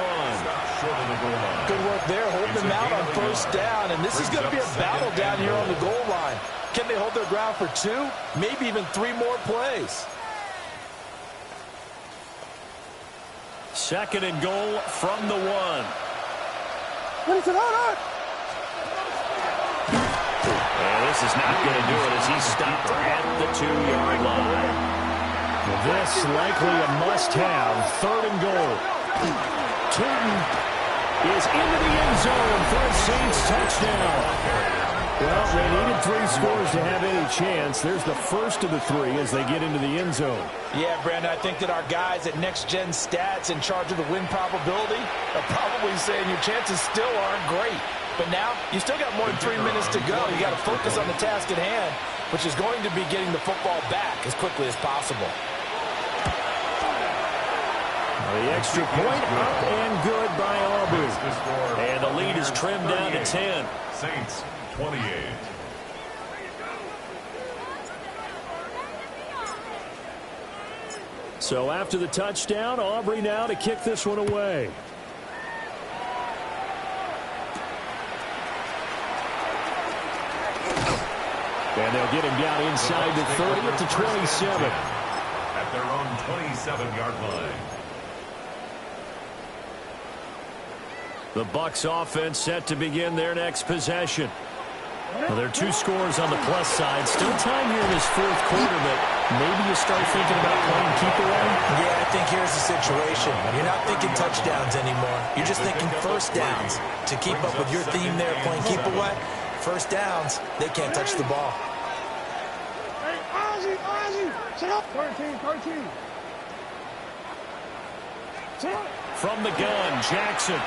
Good work there, holding them out on 1st down, and this is going to be a battle down here on the goal line. Can they hold their ground for 2, maybe even 3 more plays? 2nd and goal from the 1. And this is not going to do it as he's stopped at the 2-yard line. This likely a must-have. 3rd and goal. Tootin is into the end zone for a Saints touchdown. Well, they needed 3 scores to have any chance. There's the first of the 3 as they get into the end zone. Yeah, Brandon, I think that our guys at Next Gen Stats in charge of the win probability are probably saying your chances still aren't great. But now, you still got more than 3 minutes to go. You got to focus on the task at hand, which is going to be getting the football back as quickly as possible. The extra point up and good by Aubrey. And the lead is trimmed down to 10. Saints 28. So after the touchdown, Aubrey now to kick this one away. And they'll get him down inside the 30 at the 27. At their own 27-yard line. The Bucs offense set to begin their next possession. Well, there are 2 scores on the plus side. Still time here in this fourth quarter, but maybe you start thinking about playing keep away? Yeah, I think here's the situation. You're not thinking touchdowns anymore. You're just thinking first downs. To keep up with your theme there, playing keep away, first downs, they can't touch the ball. Hey, Ozzie, sit up. 13. Sit up. From the gun, Jackson.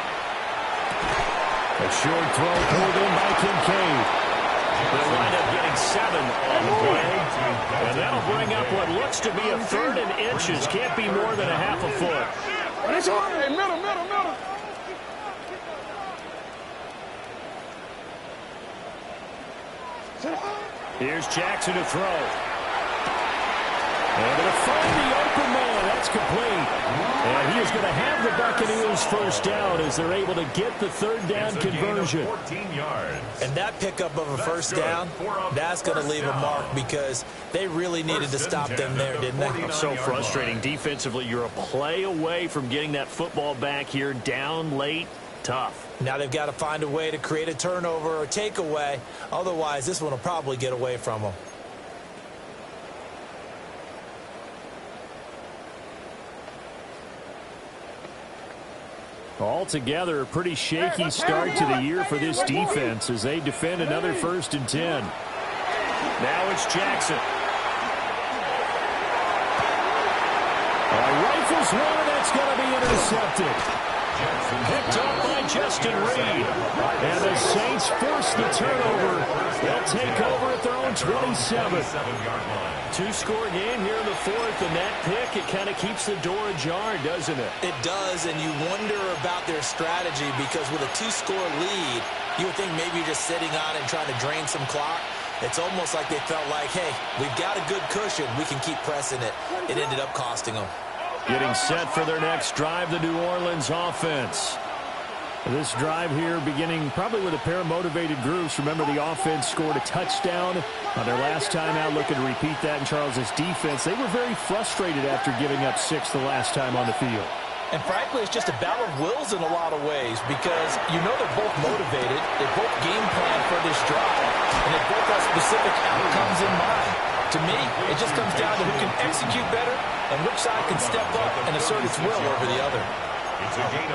A short throw pulled in by Kincaid. They'll wind up getting 7 on the play. And that'll bring up what looks to be a 3rd and inches. Can't be more than a half a foot. That's all right. Middle. Sit up. Here's Jackson to throw. And going to find the open man. That's complete. And he is going to have the Buccaneers first down as they're able to get the 3rd down conversion. 14 yards. And that pickup of a first down, that's going to leave a mark because they really needed to stop them there, didn't they? It's so frustrating. Defensively, you're a play away from getting that football back here. Down late, tough. Now they've got to find a way to create a turnover or takeaway. Otherwise, this one will probably get away from them. Altogether, a pretty shaky start to the year for this defense as they defend another 1st and 10. Now it's Jackson. Rifles one, and that's going to be intercepted. Picked up by Justin Reed. And the Saints force the turnover. They'll take over at their own 27. 2-score game here in the 4th, and that pick, it kind of keeps the door ajar, doesn't it? It does, and you wonder about their strategy because with a 2-score lead, you would think maybe you're just sitting on it and trying to drain some clock. It's almost like they felt like, hey, we've got a good cushion. We can keep pressing it. It ended up costing them. Getting set for their next drive, the New Orleans offense. This drive here beginning probably with a pair of motivated groups. Remember, the offense scored a touchdown on their last time out, looking to repeat that in Charles' defense. They were very frustrated after giving up 6 the last time on the field. And frankly, it's just a battle of wills in a lot of ways because you know they're both motivated. They both game plan for this drive, and they both have specific outcomes in mind. To me, it just comes down to who can execute better and which side can step up and assert its will over the other.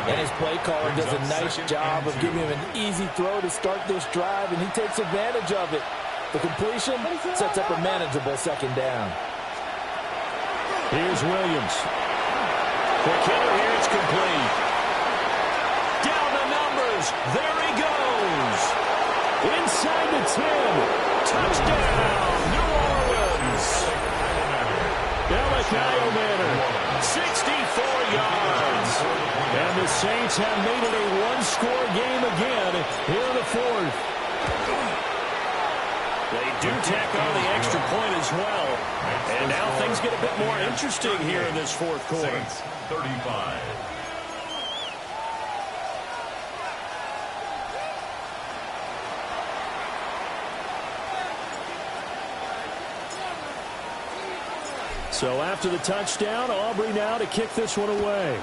And his play caller does a nice job of giving him an easy throw to start this drive, and he takes advantage of it. The completion sets up a manageable 2nd down. Here's Williams. The killer here, it's complete. Down the numbers. There he goes. Inside the 10. Touchdown, New Orleans. Delacayo Manor, 64 yards. And the Saints have made it a 1-score game again here in the 4th. They do tack on the extra point as well. And now things get a bit more interesting here in this 4th quarter. Saints 35. So after the touchdown, Aubrey now to kick this one away.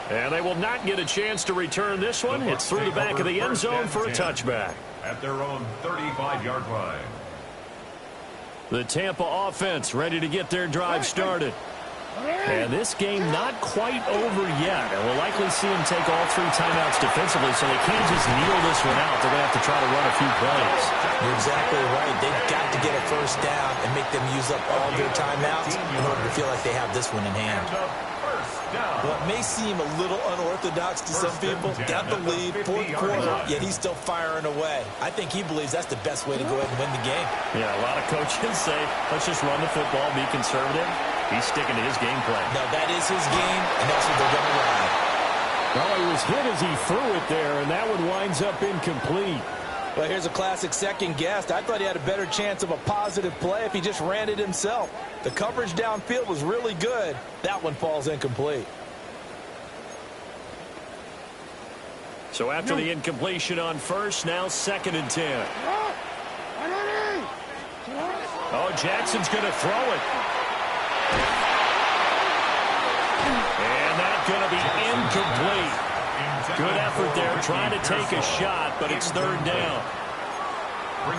And they will not get a chance to return this one. It's through the back of the end zone for a touchback. At their own 35-yard line. The Tampa offense ready to get their drive started. And this game not quite over yet. And we'll likely see them take all 3 timeouts defensively, so they can't just kneel this one out. They're going to have to try to run a few plays. You're exactly right. They've got to get a first down and make them use up all their timeouts in order to feel like they have this one in hand. Well, it may seem a little unorthodox to some people. Got the lead, 4th quarter, yet he's still firing away. I think he believes that's the best way to go ahead and win the game. Yeah, a lot of coaches say, let's just run the football, be conservative. He's sticking to his game plan. No, that is his game, and that's what they're going to run. Well, he was hit as he threw it there, and that one winds up incomplete. Well, here's a classic second guess. I thought he had a better chance of a positive play if he just ran it himself. The coverage downfield was really good. That one falls incomplete. So after the incompletion on first, now 2nd and 10. Oh, Jackson's going to throw it. And that going to be incomplete. Good effort there trying to take a shot, but it's third down.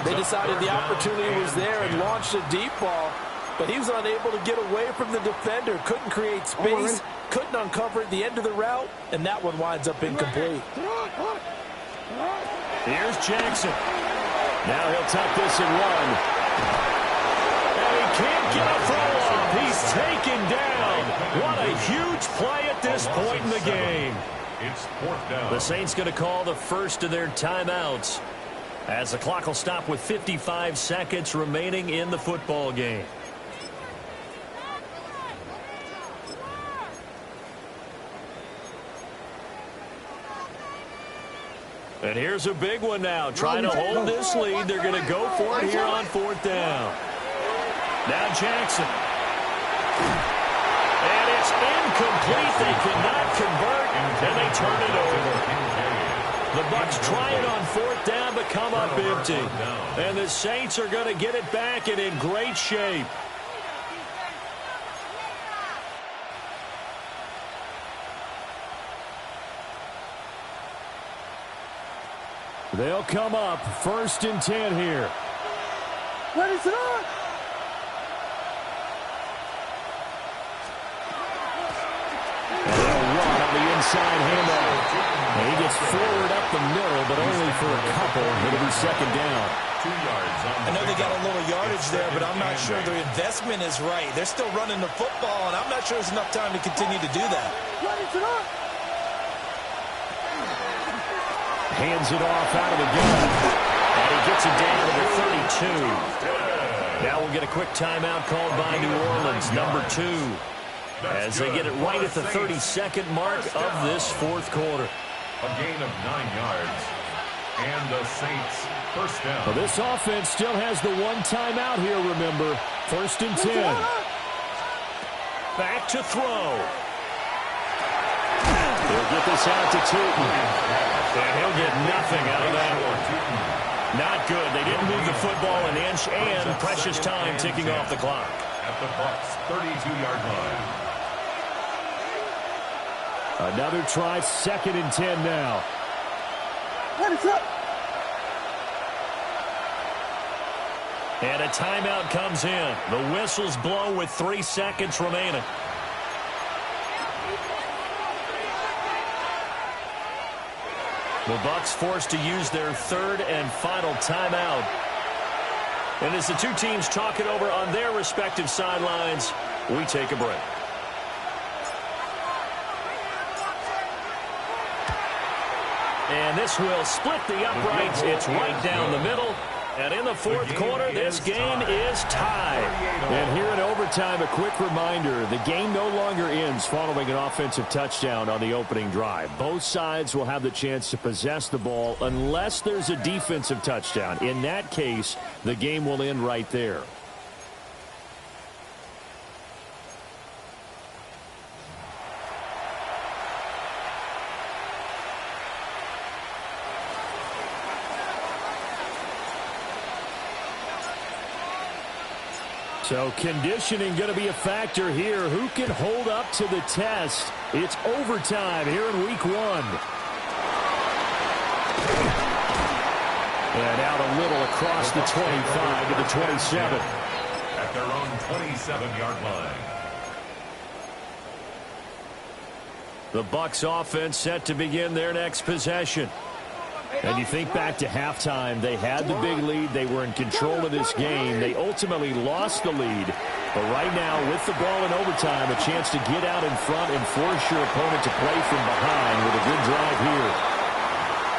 They decided the opportunity was there and launched a deep ball, but he was unable to get away from the defender. Couldn't create space, couldn't uncover at the end of the route, and that one winds up incomplete. Here's Jackson. Now he'll tuck this and run. And he can't get a throw off. He's taken down. What a huge play at this point in the game. It's fourth down. The Saints going to call the first of their timeouts, as the clock will stop with 55 seconds remaining in the football game. And here's a big one now. Trying to hold this lead. They're going to go for it here on fourth down. Now Jackson. And it's incomplete. They cannot convert, and they turn it over. The Bucs try it on fourth down, but come up empty. And the Saints are going to get it back and in great shape. They'll come up first and 10 here. What is it on? And they'll run on the inside handoff. And he gets forward up the middle, but only for a couple. It'll be second down. 2 yards on I know they got a little yardage there, but I'm not sure their investment is right. They're still running the football, and I'm not sure there's enough time to continue to do that. What is it on? Hands it off out of the gun. And he gets it down to the 32. Now we'll get a quick timeout called by New Orleans, number 2. As they get it right at the 32nd mark of this fourth quarter. A gain of 9 yards. And the Saints first down. Well, this offense still has the one timeout here, remember. First and 10. Back to throw. He'll get this out to Tootin. And he'll get nothing out of that one. Not good. They didn't move the football an inch, and precious time ticking off the clock. At the Bucs' 32-yard line. Another try, second and 10 now. What is up? And a timeout comes in. The whistles blow with 3 seconds remaining. The Bucs forced to use their third and final timeout. And as the two teams talk it over on their respective sidelines, we take a break. And this will split the uprights. It's right down the middle. And in the fourth quarter, this game is tied. And here in overtime, a quick reminder, the game no longer ends following an offensive touchdown on the opening drive. Both sides will have the chance to possess the ball unless there's a defensive touchdown. In that case, the game will end right there. So conditioning going to be a factor here. Who can hold up to the test? It's overtime here in week 1. And out a little across the 25 to the 27. At their own 27-yard line. The Bucs offense set to begin their next possession. And you think back to halftime, they had the big lead. They were in control of this game. They ultimately lost the lead. But right now, with the ball in overtime, a chance to get out in front and force your opponent to play from behind with a good drive here.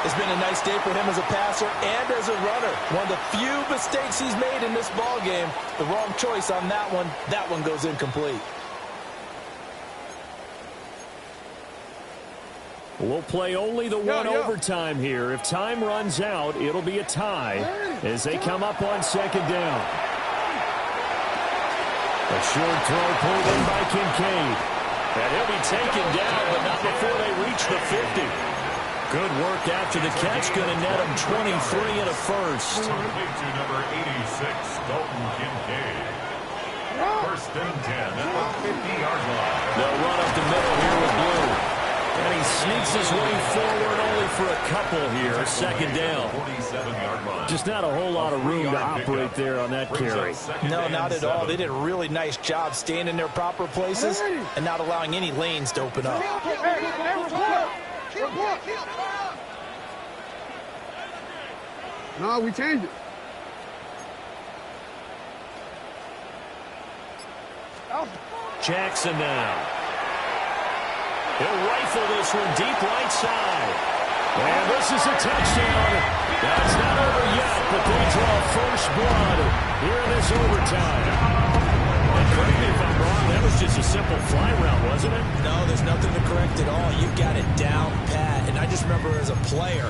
It's been a nice day for him as a passer and as a runner. One of the few mistakes he's made in this ball game. The wrong choice on that one. That one goes incomplete. We'll play only the one overtime here. If time runs out, it'll be a tie as they come up on second down. A short throw pulled in by Kincaid. And he'll be taken down, but not before they reach the 50. Good work after the catch. Going to net him 23 and a first. Complete to number 86, Dalton Kincaid. First and 10 at the 50-yard line. They'll run up the middle here with Blue. And he sneaks his way forward only for a couple here. Second down. 47-yard line. Just not a whole lot of room to operate there on that carry. No, not at all. They did a really nice job staying in their proper places and not allowing any lanes to open up. No, we changed it. Jackson now. He'll rifle this one deep right side. And this is a touchdown. That's not over yet, but they draw first blood here in this overtime. And correct me if I'm wrong, that was just a simple fly route, wasn't it? No, there's nothing to correct at all. You've got it down pat. And I just remember as a player,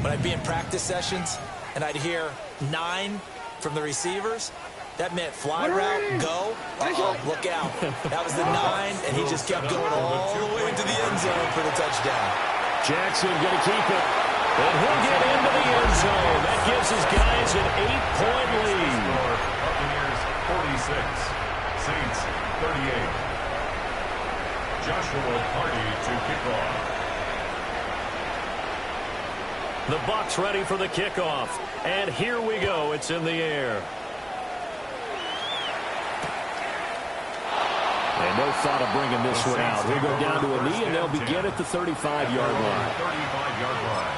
when I'd be in practice sessions and I'd hear 9 from the receivers, that meant fly route, go, look out. That was the 9, and he just kept going all the way into the end zone for the touchdown. Jackson going to keep it. And he'll get into the end zone. That gives his guys an 8-point lead. Buccaneers 46, Saints 38. Joshua Party to kick off. The Bucs ready for the kickoff. And here we go. It's in the air. And no thought of bringing this one out. He'll go down to a knee, and they'll begin at the 35-yard line. 35-yard line.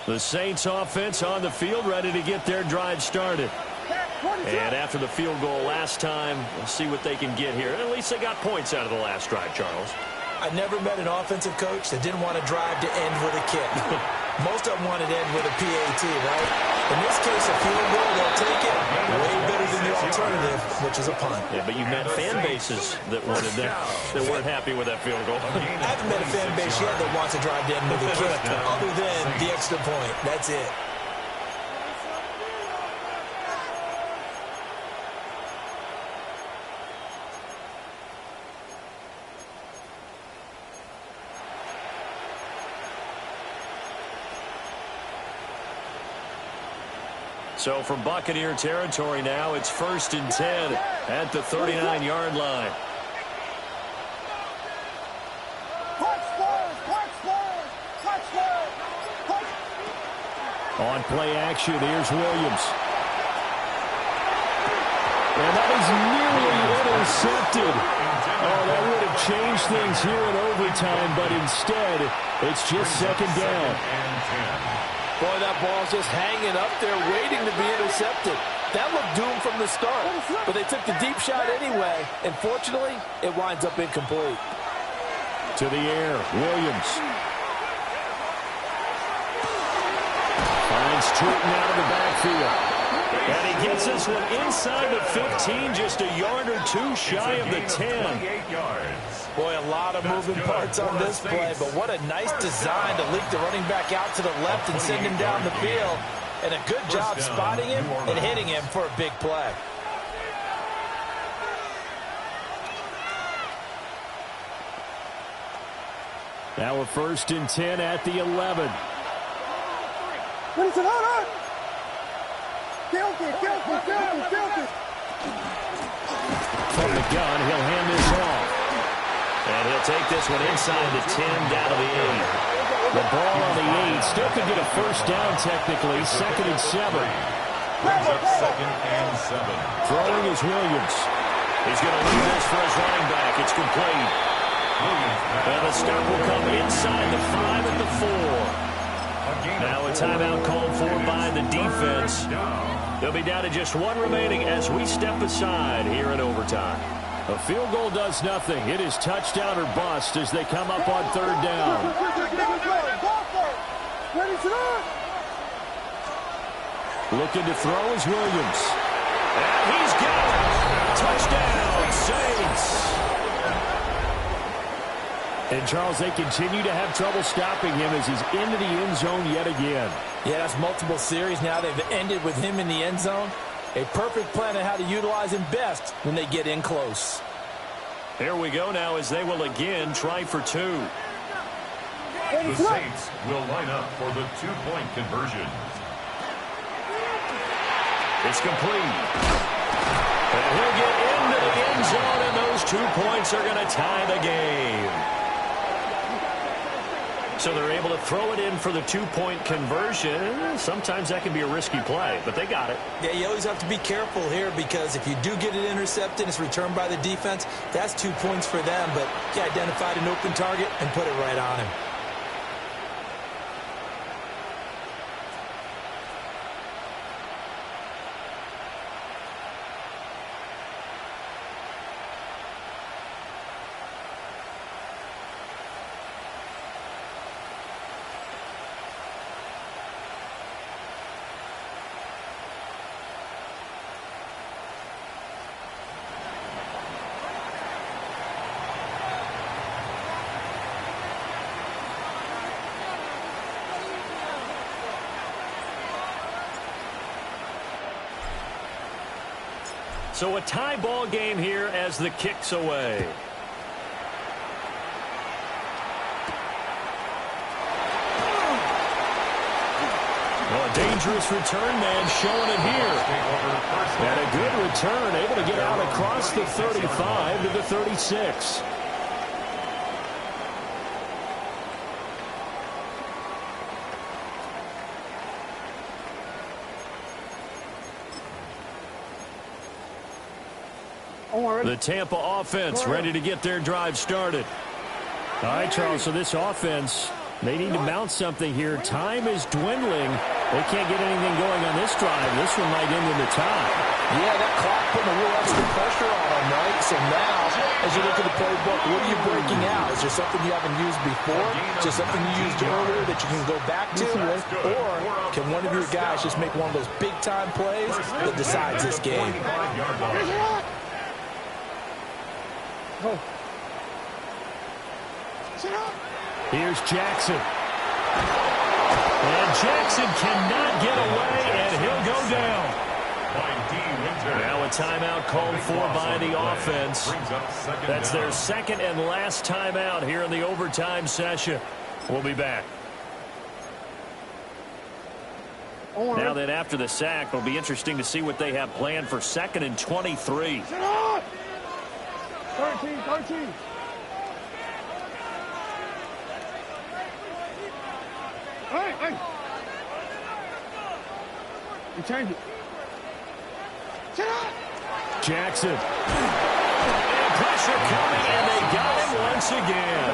The Saints offense on the field, ready to get their drive started. And after the field goal last time, we'll see what they can get here. At least they got points out of the last drive, Charles. I never met an offensive coach that didn't want to drive to end with a kick. Most of them wanted to end with a PAT, right? In this case, a field goal, they'll take it. Way better than the alternative, which is a punt. Yeah, but you met fan bases that wanted that weren't happy with that field goal. I haven't met a fan base yet that wants to drive to end with a kick, other than the extra point. That's it. So from Buccaneer territory now, it's 1st and 10 at the 39-yard line. On play action, here's Williams. And that is nearly intercepted. Oh, that would have changed things here in overtime, but instead, it's just second down. Boy, that ball's just hanging up there waiting to be intercepted. That looked doomed from the start, but they took the deep shot anyway, and fortunately, it winds up incomplete. To the air, Williams. Finds Trenton out of the backfield. And he gets this one inside the 15, just a yard or two shy of the 10. Boy, a lot of moving parts on this play, but what a nice design to leak the running back out to the left and send him down the field. And a good job spotting him and hitting him for a big play. Now a 1st and 10 at the 11. From the gun, he'll hand this off. And he'll take this one inside the 10, down to the 8. The ball on the 8. Still could get a first down technically. 2nd and 7. Brings up 2nd and 7. Throwing is Williams. He's going to leave this for his running back. It's complete. And the stop will come inside the 5 at the 4. Now a timeout called for by the defense. They'll be down to just one remaining as we step aside here in overtime. A field goal does nothing. It is touchdown or bust as they come up on 3rd down. Looking to throw is Williams. And he's got it. Touchdown, Saints. And, Charles, they continue to have trouble stopping him as he's into the end zone yet again. Yeah, that's multiple series now. They've ended with him in the end zone. A perfect plan on how to utilize him best when they get in close. Here we go now as they will again try for two. The Saints will line up for the two-point conversion. It's complete. And he'll get into the end zone, and those 2 points are going to tie the game. So they're able to throw it in for the two-point conversion. Sometimes that can be a risky play, but they got it. Yeah, you always have to be careful here because if you do get it intercepted, it's returned by the defense. That's 2 points for them, but he identified an open target and put it right on him. So a tie ball game here as the kick's away. Well, a dangerous return man showing it here. And a good return, able to get out across the 35 to the 36. The Tampa offense ready to get their drive started. All right, Charles, so this offense, they need to mount something here. Time is dwindling. They can't get anything going on this drive. This one might end in the tie. Yeah, that clock putting a little extra pressure on them, right? So now, as you look at the playbook, what are you breaking out? Is there something you haven't used before? Is there something you used earlier that you can go back to? Or can one of your guys just make one of those big-time plays that decides this game? Here's Jackson. And Jackson cannot get away, and he'll go down. Now a timeout called for by the offense. That's their second and last timeout here in the overtime session. We'll be back. Now that after the sack, it'll be interesting to see what they have planned for 2nd and 23. 13. Hey. You change it. Jackson. And pressure coming, and they got him once again.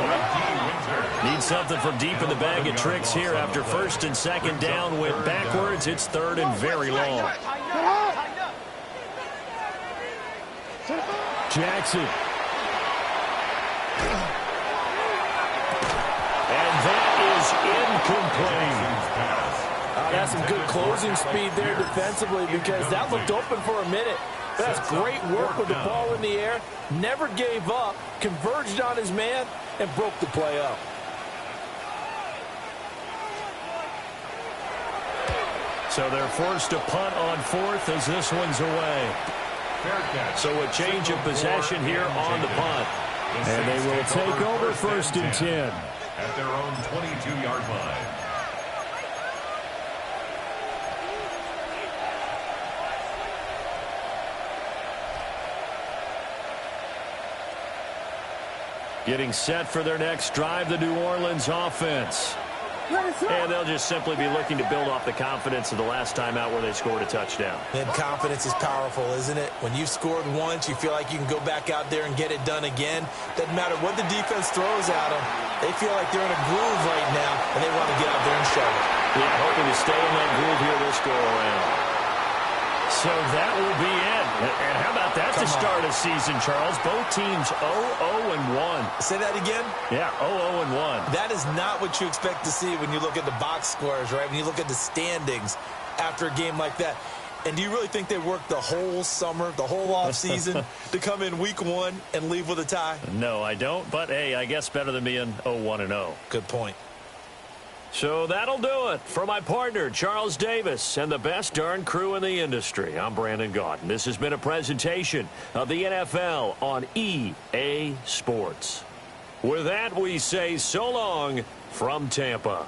Need something from deep in the bag of tricks here after 1st and 2nd down. Went backwards. It's 3rd and very long. Jackson. And that is incomplete. That's some good closing speed there defensively because that looked open for a minute. That's great work with the ball in the air. Never gave up, converged on his man, and broke the play up. So they're forced to punt on 4th as this one's away. So a change of possession here on the punt. And they will take over 1st and 10. At their own 22-yard line. Getting set for their next drive, the New Orleans offense. And they'll just simply be looking to build off the confidence of the last time out where they scored a touchdown. And confidence is powerful, isn't it? When you've scored once, you feel like you can go back out there and get it done again. Doesn't matter what the defense throws at them. They feel like they're in a groove right now, and they want to get out there and show it. Yeah, hoping to stay in that groove here this go-around. So that will be it. And how about that to start a season, Charles? Both teams 0-0-1. Say that again? Yeah, 0-0-1. That is not what you expect to see when you look at the box scores, right? When you look at the standings after a game like that. And do you really think they worked the whole summer, the whole offseason to come in week 1 and leave with a tie? No, I don't. But, hey, I guess better than being 0-1-0. Good point. So that'll do it for my partner, Charles Davis, and the best darn crew in the industry. I'm Brandon Gaudin. This has been a presentation of the NFL on EA Sports. With that, we say so long from Tampa.